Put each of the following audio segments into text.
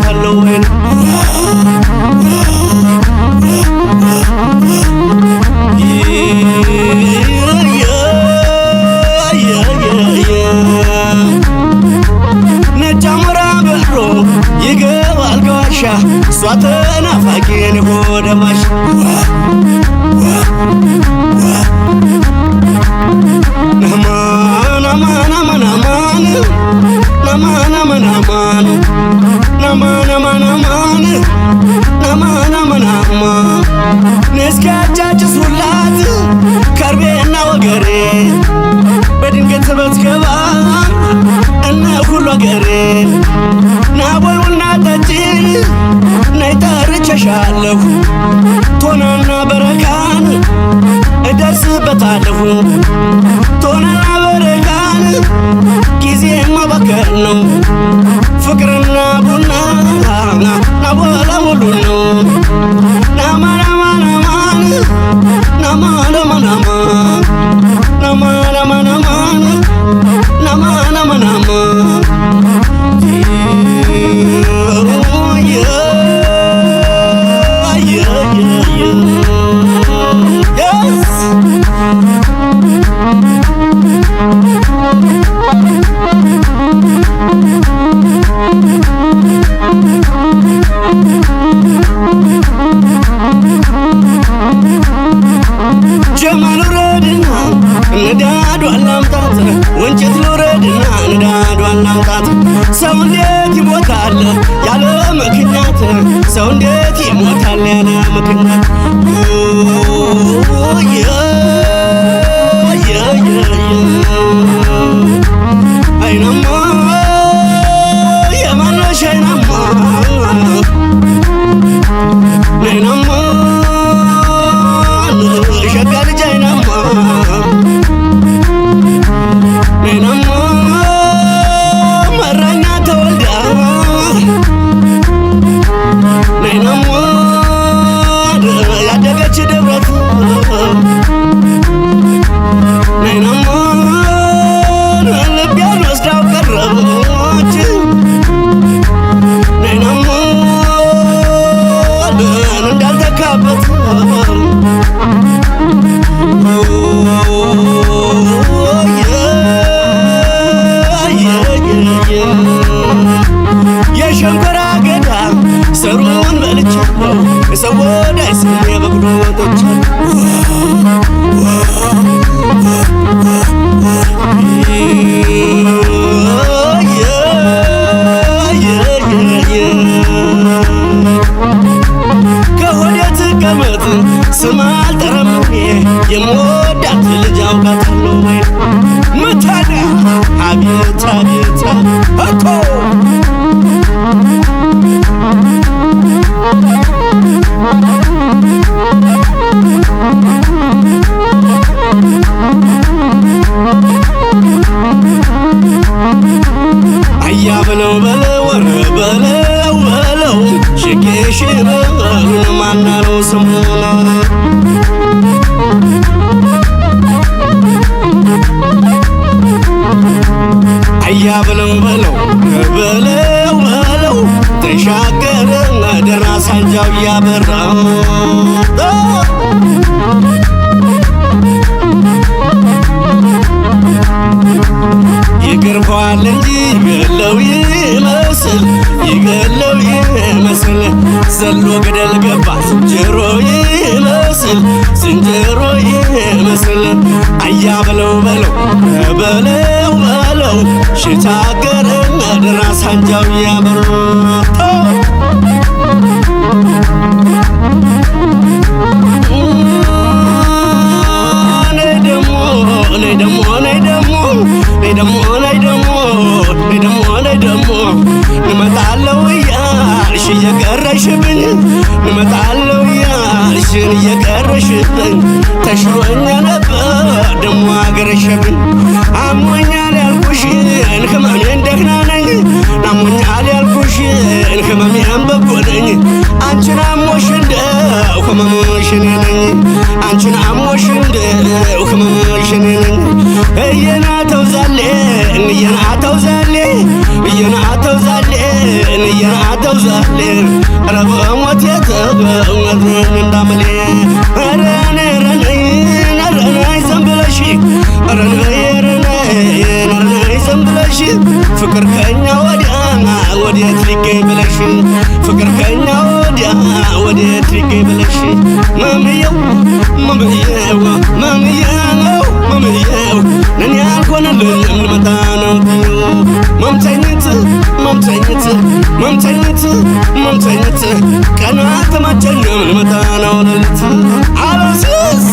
አውቃታለሁ ወይን ነጭ አሞራ በሮ ይገባል ከዋሻ እሷ ተናፋቂን ሆደማሽ ነስካቻችሱላት ከርቤና ወገሬ በድንገት በትገባ እነ ሁሉ ወገሬ ናቦይውና ጠጪ ነይ ጠርቼሻለሁ ቶናና በረካን እደርስበታለሁ ቶናና በረካን ጊዜ ማባከን ነው ፍቅርና ቡና ናቦላ ሙሉ ነው ናማናማናማን ናማናማናማን ናማናማናማን ናማናማናማን ጀማል ውረድና ንዳዱ አላምጣት ወንጭት ልውረድና ንዳዱ አላምጣት ሰው እንዴት ይሞታል ያለ ምክንያት ሰው እንዴት ይሞታል ያለ ምክንያት አይናማ የማነሽ አይናማ አይናማ ሸጋ ልጅ አይናማ አይናማ መራኛ ተወልዳ አይናማ ያደገች ደብረቱ አይናማ ልቤን ወስዳው ቀረበች አይናማ እንዳልተካበት የሸንኮራ አገዳ ስሩን በልቻለሁ ሰው ወዳይ ስሜ በግዶቶች ከሆዴ ትቀመጥ ስም አልጠራም የምወዳት ልጅ አውቃታለሁ ወይ ምታዲያ አቤት አቤት እኮ አያ በለው በለው ወረ በለው በለው ሽቄሽ በሉን ማናለው ስሙን አያ በለው በለው በለው በለው ተሻገረ ደራስ አንጃው ያበራ ይገርፈዋል እንጂ ይገለው ይመስል ይገለው ይመስል ዘሎ ገደል ገባ ዝንጀሮ ይመስል ዝንጀሮ ይመስል አያ በለው በለው በለው በለው ሽታገረ ደራስ አንጃው ያበራ ንመጣለው እያልሽ እየቀረሽብኝ ንመጣለው እያልሽን እየቀረሽብኝ ተሽሎኛ ነበር ደሞ አገረሸብኝ አሞኛል ያልኩሽን ህመሜን ደህና ነኝ አሞኛል ያልኩሽን ህመሜን በጎ ነኝ አንቺን አሞሽ እንደው ህመምሽን ነኝ አንቺን አሞሽ እንደው ህመምሽን ነኝ እየናተው ዛሌ እየናተው ዛሌ እየናተው ዛሌ እየናተው ዛሌ ረበሞት የተገመድን እንዳመሌ ረነይ ዘንብለሽ ረነይ ዘንብለሽ ፍቅር ከኛ ወዲያ ወዴት ሊገኝ ብለሽ ፍቅር ከኛ ወዲያ ወዴት ሊገኝ ብለሽ መምየው ነን ያልሆነልኝ ልመጣ ነው መምተኝት ቀና ተመቸኝም ልመጣ ነው ሌሊት አበስስ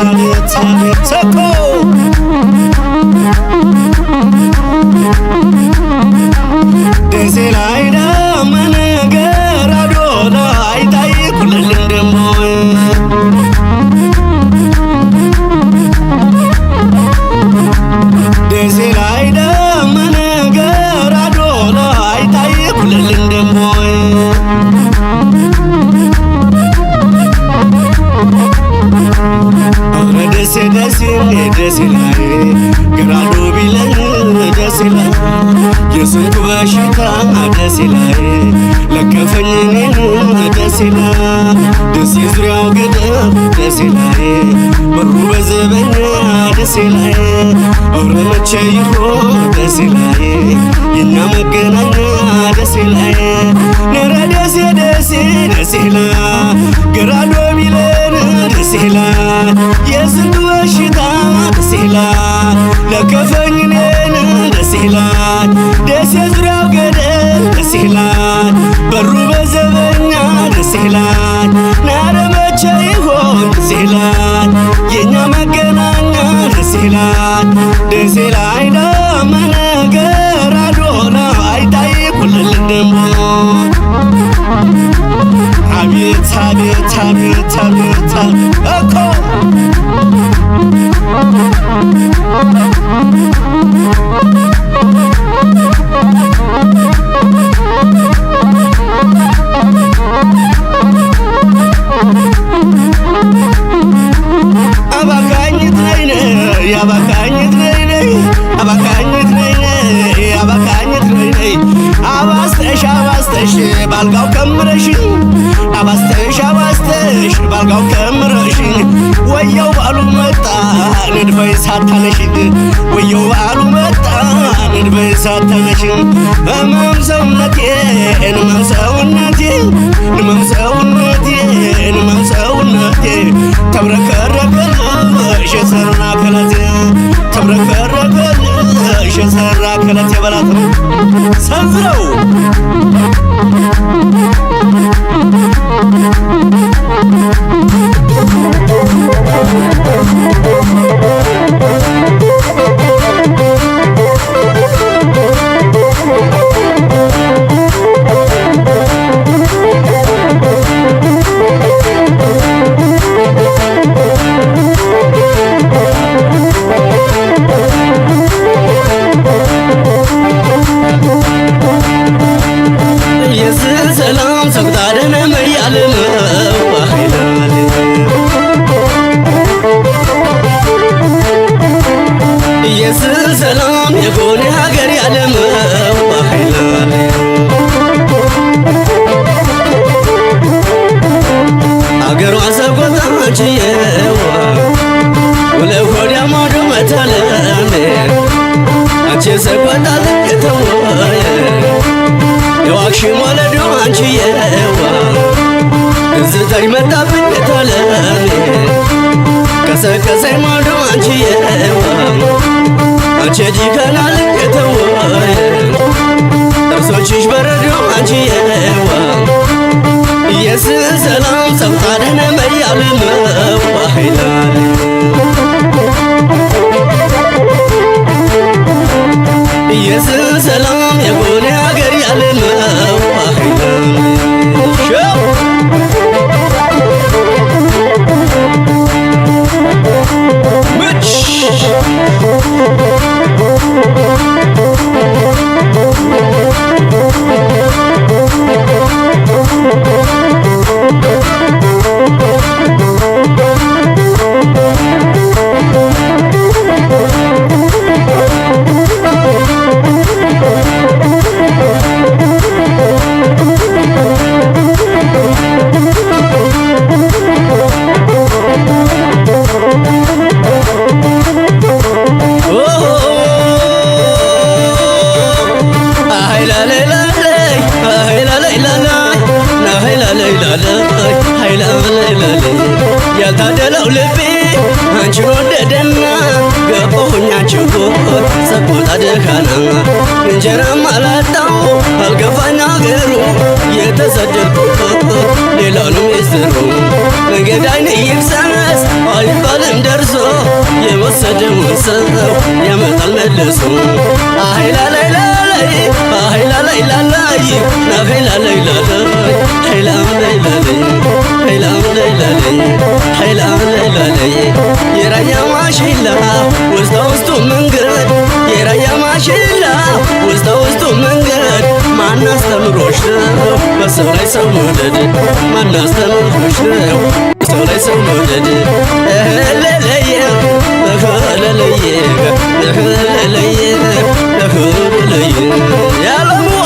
አቤት እኮ ደሴ ላይ ደመነ ገራዶ ላይ ታይኩልልን ደሞ ደሴ ላይ ደመነ ገራዶ ላይ ታይኩልልን ደሞ ደሴ ላይ ገራዶ ቢለኝ ደሴ ላይ የስንቱ በሽታ ደሴ ላይ ለከፈኝ እኔን ደሴ ላይ ደሴ ዙሪያው ገደብ ደሴ ላይ በሩ በዘበኛ ደሴ ላይ አውረ መቼ ይሆን ደሴ ላይ የኛ መገናኛ ደሴ ላይ ነረ ደሴ ላይ ገራዶ ቢለን ደሴ ላይ የስንቱ በሽታ ደሴ ላይ ለከፈኝ እኔን ደሴ ላይ ደሴ ዙሪያው ገደል ደሴ ላይ በሩ በዘበኛ ደሴ ላይ ናረ መቼ ይሆን ደሴ ላይ የኛ መገናኛ ደሴ ላይ ደመነ ገራዶ ላይ ታይኩልልን ደሞ አቤት እኮ አባካኝት ነይ አባስተሽ ባልጋው ከምረሽኝ አባስተሽ ባልጋው ከምረሽኝ ወየው ባሉ መጣ ንድፈይ ሳታነሽኝ ወየው ባሉ መጣ ንድፈይ ሳታነሽኝ ህመም ሰውነቴ ተብረከረከልሽ የሰራ ከለቴ በላት ሰንዝረው ሰላም ሰብታደነ መያለም ዋሂላል ኢየሱስ ሰላም የጎኔ ሀገር ያለም ዋሂላል አገሯ ሰቆጣችየዋ ወለሆዲያ ማዶ መታለም አንቺ ሰቆጣት የተወየ የዋክሽ ወለዶ አንቺየዋ እዝታይ መጣብኝ የታለኔ ከሰከሰይ ማዶ አንቺየዋ አንቺ ጂከናል የተወየ ጥርሶችሽ በረዶ አንቺየዋ ኢየሱስ ሰላም ሰብታደነ መያለም ዋሂላል ኢየሱስ ሰላም የጎኔ ሀገር ያለም ዋሂላል ካና እንጀራም አላጣው አልገባኝ አገሩ የተሰደድኩት ሌላ ነው ሚስጥሩ ገዳይን ይብሰስ አይባልም ደርሶ የወሰደውን ሰው ያመጣል መልሶ አሂላላይላላይ አሂላላይላላይ ናሂላላይላላይ ሂላላይላላይ ሂላላይላላይ ሂላላይላላይ የራያ ማሽላ ውስጥ ውስጡ መንገድ የራያ ማሽላ ውስጥ ውስጡ መንገድ ማናስተምሮሽ ነው በሰው ላይ ሰው መውደድ ማናስተምሮሽ ነው በሰው ላይ ሰው መውደድ ለለየ ለለየ ለለየ ለለየ ያለሙዋ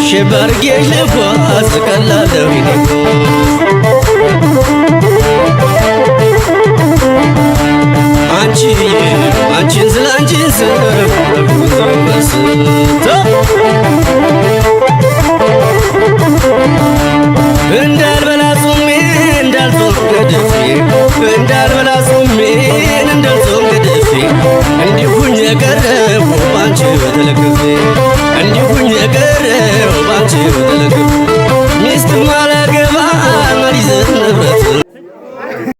ሽባርጌሽ ልጓዝ ቀላለሁ ይኔጎ አንቺን ስላንቺን እንዳልበላ ጾሜ እንዳልጾም ገድፌ እንዳልበላ ጾሜ እንዳልጾም ገድፌ እንዲሁኝ የቀረው ባንቺ በተለክፌ እንዲሁኝ የቀረው ባንቺ